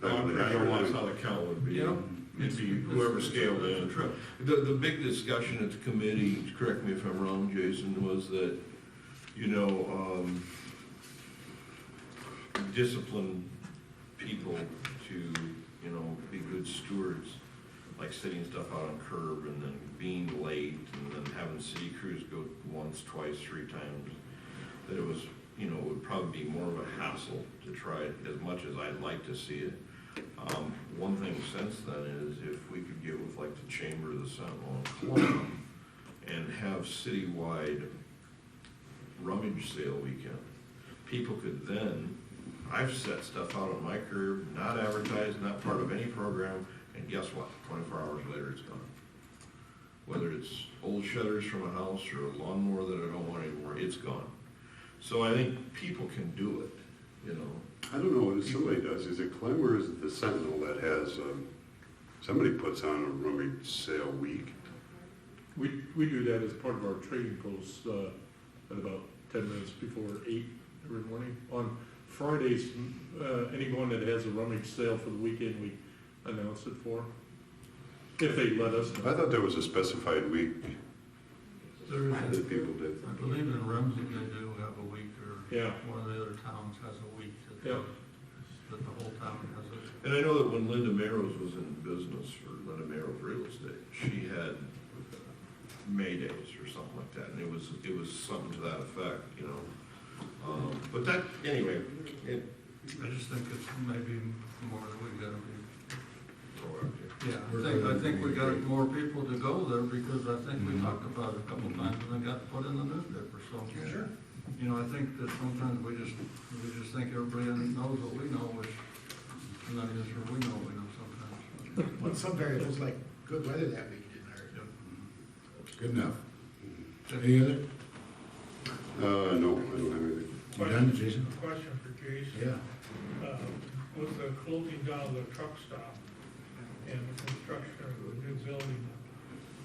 I'm pretty sure that's how the count would be. Yeah. It'd be whoever scaled in. The big discussion at the committee, correct me if I'm wrong, Jason, was that, you know, discipline people to, you know, be good stewards, like setting stuff out on curb and then being late and then having city crews go once, twice, 3 times. That it was, you know, it would probably be more of a hassle to try it as much as I'd like to see it. One thing since then is if we could get with like the Chamber of the Sentinel and Columbia and have citywide rummage sale weekend. People could then, I've set stuff out on my curb, not advertised, not part of any program, and guess what? 24 hours later, it's gone. Whether it's old shutters from a house or a lawnmower that I don't want anymore, it's gone. So I think people can do it, you know. I don't know what somebody does. Is it Clem or is it the Sentinel that has, somebody puts on a rummage sale week? We do that as part of our trading posts at about 10 minutes before 8 every morning. On Fridays, anyone that has a rummage sale for the weekend, we announce it for, if they let us know. I thought there was a specified week There is, that people did. I believe in Ramsey they do have a week, or Yeah. one of the other towns has a week that, Yeah. that the whole town has it. And I know that when Linda Marrows was in business for Linda Marrows Real Estate, she had May days or something like that, and it was something to that effect, you know. But that, anyway, I just think it's maybe more that we gotta be, proactive. yeah, I think we got more people to go there, because I think we talked about it a couple times, and they got put in the newspaper, so. Sure. You know, I think that sometimes we just think everybody knows what we know, which none of us sure we know sometimes. Well, some variables like good weather that week didn't hurt. Good enough. Any other? No, I don't have anything. You done, Jason? Question for Jason. Yeah. With the closing down of the truck stop and the construction of the new building,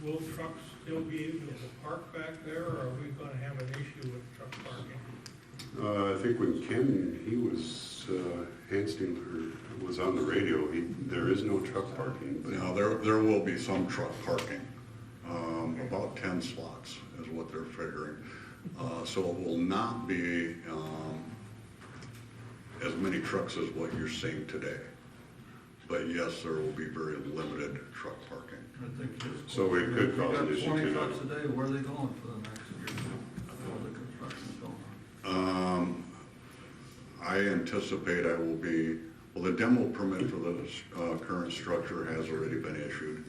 will trucks still be able to park back there, or are we gonna have an issue with truck parking? I think when Ken, he was, Hansting, was on the radio, there is no truck parking. But Now, there will be some truck parking, about 10 slots is what they're figuring. So it will not be as many trucks as what you're seeing today. But yes, there will be very limited truck parking. I think it's. So it could cause an If issue, you got 20 too. trucks a day, where are they going for the next year, before the construction's going on? I anticipate I will be, well, the demo permit for the current structure has already been issued.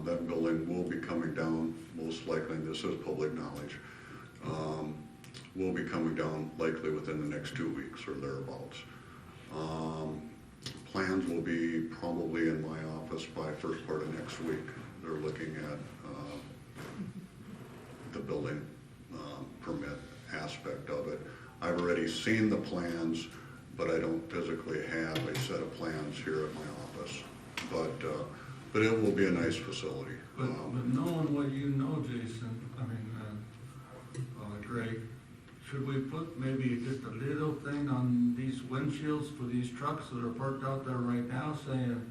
That building will be coming down, most likely, and this is public knowledge, will be coming down likely within the next 2 weeks or thereabouts. Plans will be probably in my office by first part of next week. They're looking at the building permit aspect of it. I've already seen the plans, but I don't physically have a set of plans here at my office. But it will be a nice facility. But knowing what you know, Jason, I mean, Greg, should we put maybe just a little thing on these windshields for these trucks that are parked out there right now, saying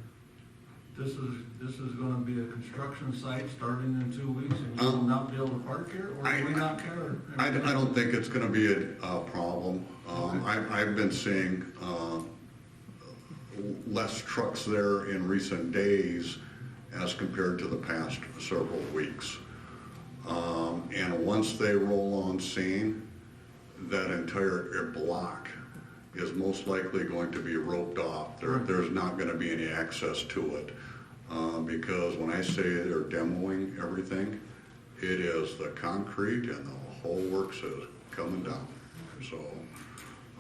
this is gonna be a construction site starting in 2 weeks, and you will not be able to park here, or do we not care? I don't think it's gonna be a problem. I've been seeing less trucks there in recent days as compared to the past several weeks. And once they roll on scene, that entire block is most likely going to be roped off. There's not gonna be any access to it. Because when I say they're demoing everything, it is the concrete and the whole works is coming down. So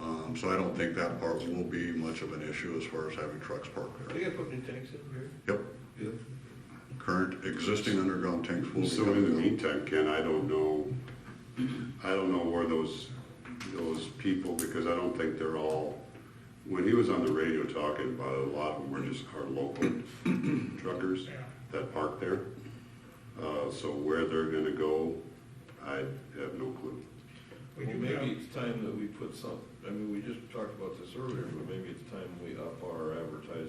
I don't think that part will be much of an issue as far as having trucks parked Are there. you gonna put new tanks in here? Yep. Current existing underground tanks will be So in coming the down. meantime, Ken, I don't know where those people, because I don't think they're all, when he was on the radio talking about it, a lot of them were just our local truckers that park there. So where they're gonna go, I have no clue. Well, maybe it's time that we put some, I mean, we just talked about this earlier, but maybe it's time we up our advertising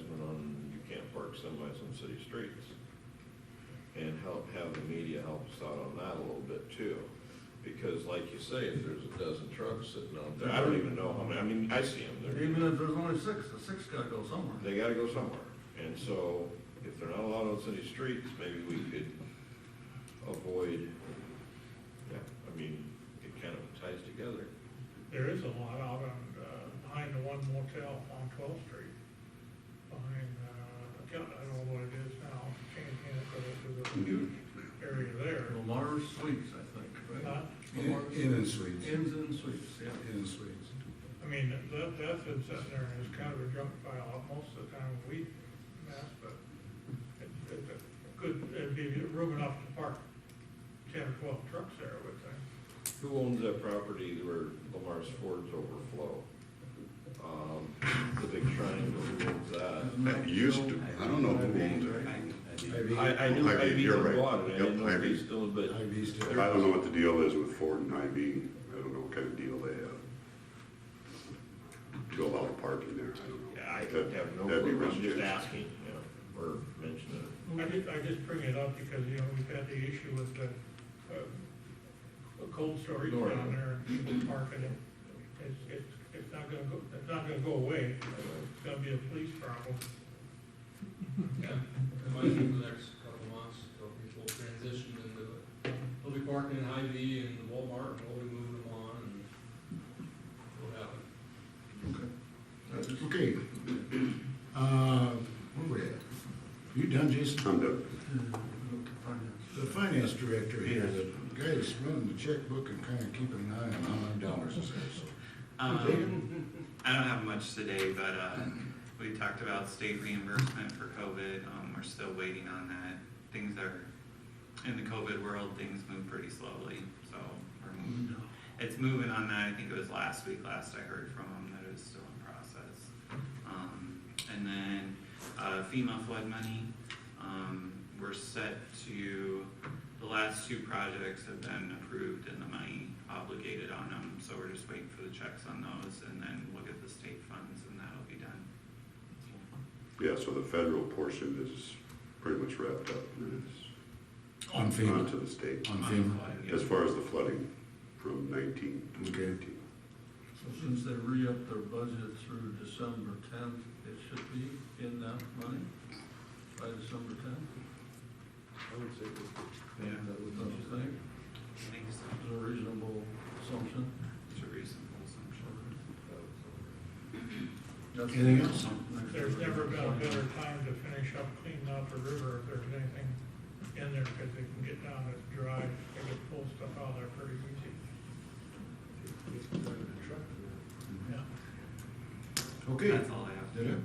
have the media help us out on that a little bit too. Because like you say, if there's a dozen trucks sitting out there, I don't even know how many, I mean, I see them, Even if there's only six, the six gotta go somewhere. they gotta go somewhere. And so, if they're not allowed on city streets, maybe we could avoid, yeah, I mean, it kind of ties together. There is a lot out on, behind the one motel on 12th Street, behind, I don't know what it is now, changing it, but there's a huge area there. Lamar's Suites, I think, right? Huh? In and suites. Inns and Suites, yeah. In and suites. I mean, that's been sitting there and it's kind of a junk pile most of the time we mess, but it's a good, it'd be room enough to park 10 or 12 trucks there, I would think. Who owns that property where Lamar's Ford's overflow? The big triangle, who owns that? That used to, I don't know who owns it. I knew Ivy, Ivy you're right. bought it, I didn't know Yep, if they Ivy. still, but Ivy's I too. don't know what the deal is with Ford and Hy-Vee. I don't know what kind of deal they have. To allow parking there, I don't know. yeah, I That- have no that'd be clue, I'm just residential. asking, you know, or mentioning it. I just bring it up because, you know, we've had the issue with the, cold storage North. down there and people parking it. It's not gonna go away. It's gonna be a police problem. Yeah, it might be the next couple months until people transition into it. They'll be parking in Hy-Vee and Walmart, and we'll be moving them on, and it'll happen. Okay. Where we at? You done, Jason? I'm done. The finance director here, the guy that's running the checkbook and kind of keeping an eye on how many dollars is there, so. I don't have much today, but we talked about state reimbursement for COVID. We're still waiting on that. Things are, in the COVID world, things move pretty slowly, so we're moving. It's moving on that. I think it was last week, last I heard from them, that it was still in process. And then FEMA flood money, we're set to, the last two projects have been approved and the money obligated on them, so we're just waiting for the checks on those and then look at the state funds and that'll be done. Yeah, so the federal portion is pretty much wrapped up. And it's On on FEMA. to the state, On On FEMA. flood, yeah. as far as the flooding from 19 to Okay. 19. So since they re-upped their budget through December 10th, it should be in that money by December 10th? I would say Yeah, Don't you think? I think so. Is a reasonable assumption? It's a reasonable assumption. That's- Anything else? There's never been a better time to finish up cleaning out the river if there's anything in there, because they can get down it dry, they can pull stuff out of there pretty easy. Yeah. Okay. That's all I have. Did it?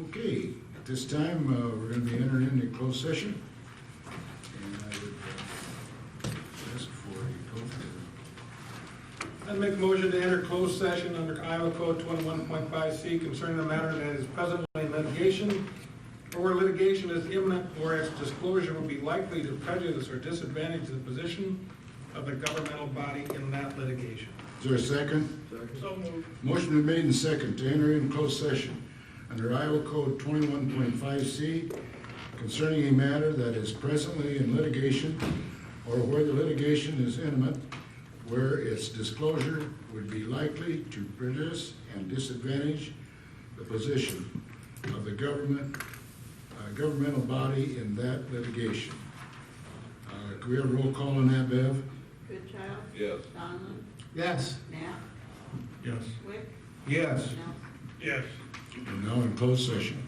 Okay, at this time, we're gonna be entering into closed session. And I would ask for a code for I'd make a motion to enter closed session under Iowa Code 21.5C concerning a matter that is presently in litigation, or where litigation is imminent, or its disclosure would be likely to prejudice or disadvantage the position of the governmental body in that litigation. Is there a second? So moved. Motion been made and second to enter in closed session under Iowa Code 21.5C concerning a matter that is presently in litigation or where the litigation is imminent, where its disclosure would be likely to prejudice and disadvantage the position of the governmental body in that litigation. Can we have a roll call on that, Bev? Goodchild, Yes. Donlin, Yes. Knapp, Yes. Wick, Yes. Nelson. Yes. We're now in closed session.